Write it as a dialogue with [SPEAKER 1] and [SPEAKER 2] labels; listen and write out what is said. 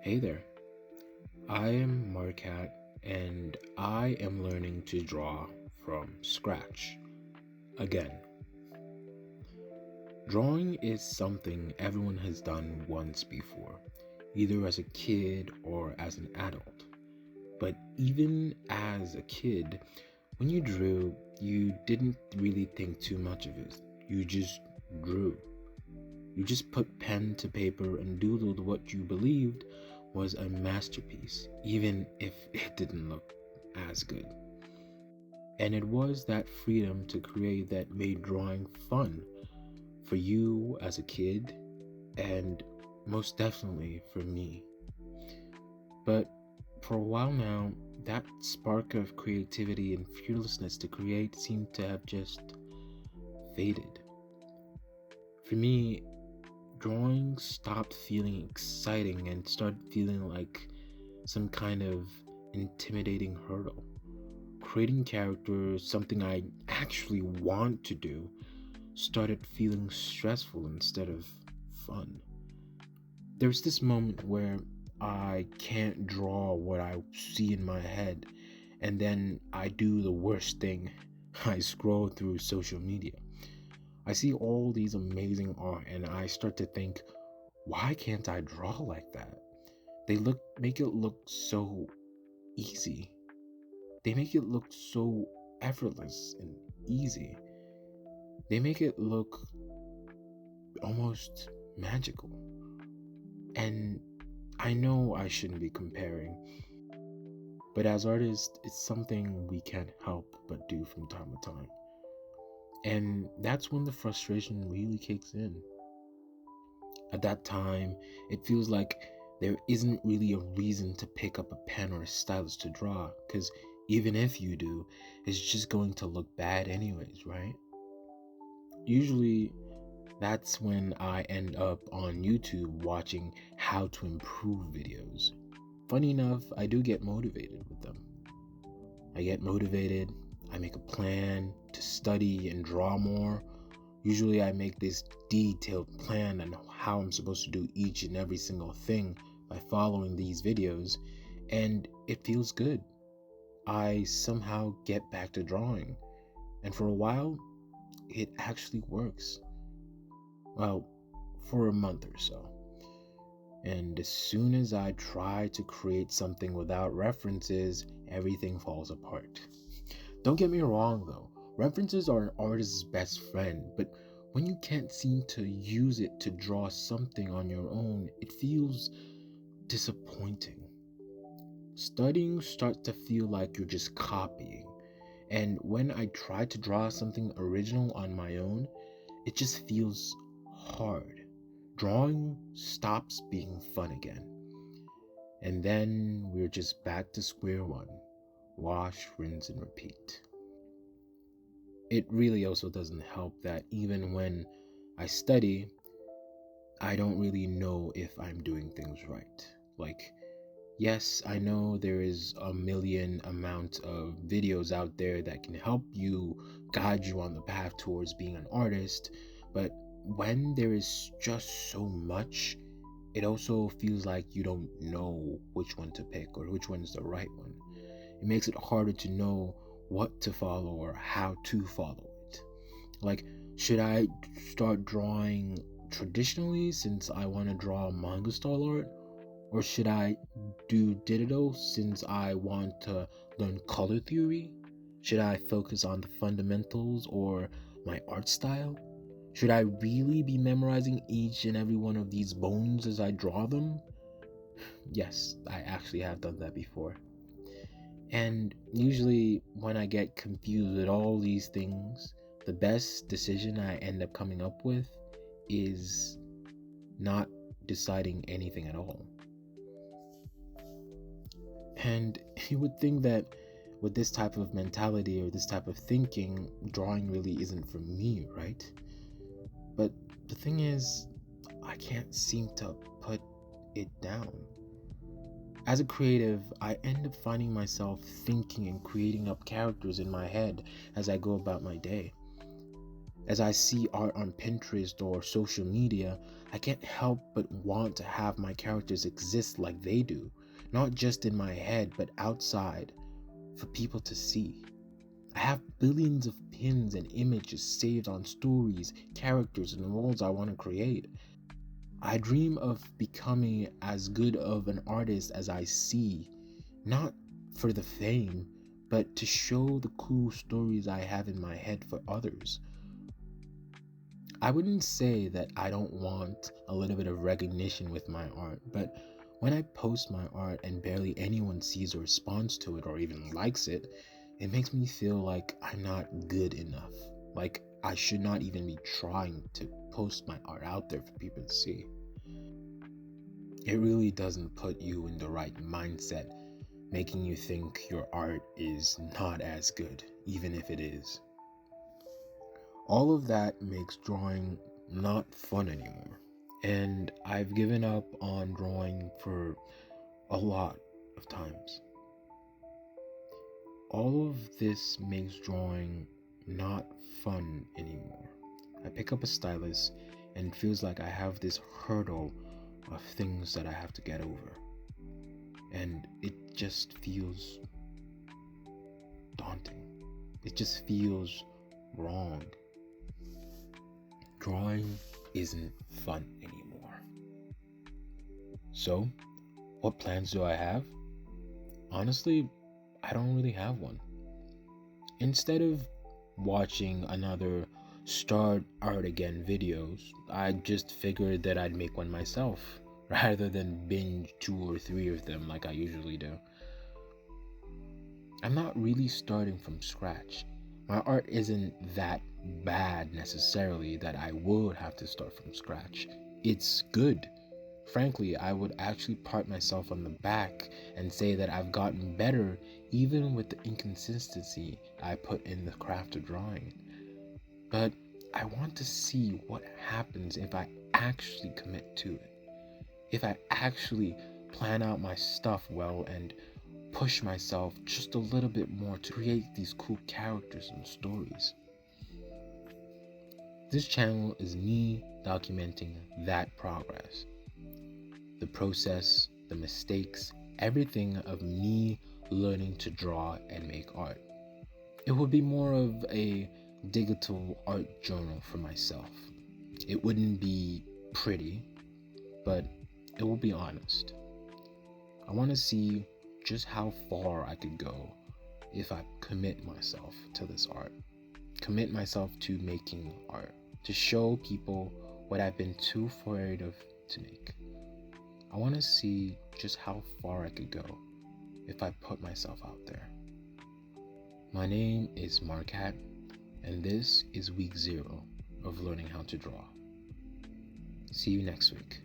[SPEAKER 1] Hey there, I am Markat and I am learning to draw from scratch. Again, drawing is something everyone has done once before, either as a kid or as an adult. But even as a kid, when you drew, you didn't really think too much of it. You just drew. You just put pen to paper and doodled what you believed was a masterpiece, even if it didn't look as good. And it was that freedom to create that made drawing fun for you as a kid, and most definitely for me. But for a while now, that spark of creativity and fearlessness to create seemed to have just faded. For me, drawing stopped feeling exciting and started feeling like some kind of intimidating hurdle. Creating characters, something I actually want to do, started feeling stressful instead of fun. There's this moment where I can't draw what I see in my head, and then I do the worst thing. I scroll through social media. I see all these amazing art and I start to think, why can't I draw like that? Make it look so easy. They make it look so effortless and easy. They make it look almost magical. And I know I shouldn't be comparing, but as artists, it's something we can't help but do from time to time. And that's when the frustration really kicks in. At that time, it feels like there isn't really a reason to pick up a pen or a stylus to draw, because even if you do, it's just going to look bad anyways, right? Usually, that's when I end up on YouTube watching how to improve videos. Funny enough, I do get motivated with them. I get motivated, I make a plan to study and draw more. Usually, I make this detailed plan on how I'm supposed to do each and every single thing by following these videos, and it feels good. I somehow get back to drawing, and for a while, it actually works. Well, for a month or so. And as soon as I try to create something without references, everything falls apart. Don't get me wrong though, references are an artist's best friend, but when you can't seem to use it to draw something on your own, it feels disappointing. Studying starts to feel like you're just copying. And when I try to draw something original on my own, it just feels hard. Drawing stops being fun again. And then we're just back to square one. Wash, rinse, and repeat. It really also doesn't help that even when I study, I don't really know if I'm doing things right. Like, yes, I know there is a million amount of videos out there that can help you guide you on the path towards being an artist, but when there is just so much, it also feels like you don't know which one to pick or which one's the right one. It makes it harder to know what to follow or how to follow it. Like, should I start drawing traditionally since I want to draw manga style art? Or should I do digital since I want to learn color theory? Should I focus on the fundamentals or my art style? Should I really be memorizing each and every one of these bones as I draw them? Yes, I actually have done that before. And usually, when I get confused with all these things, the best decision I end up coming up with is not deciding anything at all. And you would think that with this type of mentality or this type of thinking, drawing really isn't for me, right? But the thing is, I can't seem to put it down. As a creative, I end up finding myself thinking and creating up characters in my head as I go about my day. As I see art on Pinterest or social media, I can't help but want to have my characters exist like they do, not just in my head, but outside for people to see. I have billions of pins and images saved on stories, characters, and worlds I want to create. I dream of becoming as good of an artist as I see, not for the fame, but to show the cool stories I have in my head for others. I wouldn't say that I don't want a little bit of recognition with my art, but when I post my art and barely anyone sees or responds to it or even likes it, it makes me feel like I'm not good enough. Like I should not even be trying to post my art out there for people to see. It really doesn't put you in the right mindset, making you think your art is not as good, even if it is. All of that makes drawing not fun anymore. And I've given up on drawing for a lot of times. All of this makes drawing not fun anymore. I pick up a stylus and it feels like I have this hurdle of things that I have to get over. And it just feels daunting. It just feels wrong. Drawing isn't fun anymore. So, what plans do I have? Honestly, I don't really have one. Instead of watching another Start Art Again videos, I just figured that I'd make one myself rather than binge 2 or 3 of them like I usually do. I'm not really starting from scratch. My art isn't that bad necessarily that I would have to start from scratch. It's good. Frankly, I would actually pat myself on the back and say that I've gotten better even with the inconsistency I put in the craft of drawing. But I want to see what happens if I actually commit to it. If I actually plan out my stuff well and push myself just a little bit more to create these cool characters and stories. This channel is me documenting that progress. The process, the mistakes, everything of me learning to draw and make art. It would be more of a digital art journal for myself. It wouldn't be pretty, but it will be honest. I want to see just how far I could go if I commit myself to this art. Commit myself to making art, to show people what I've been too afraid of to make. I want to see just how far I could go if I put myself out there. My name is Markat, and this is week 0 of learning how to draw. See you next week.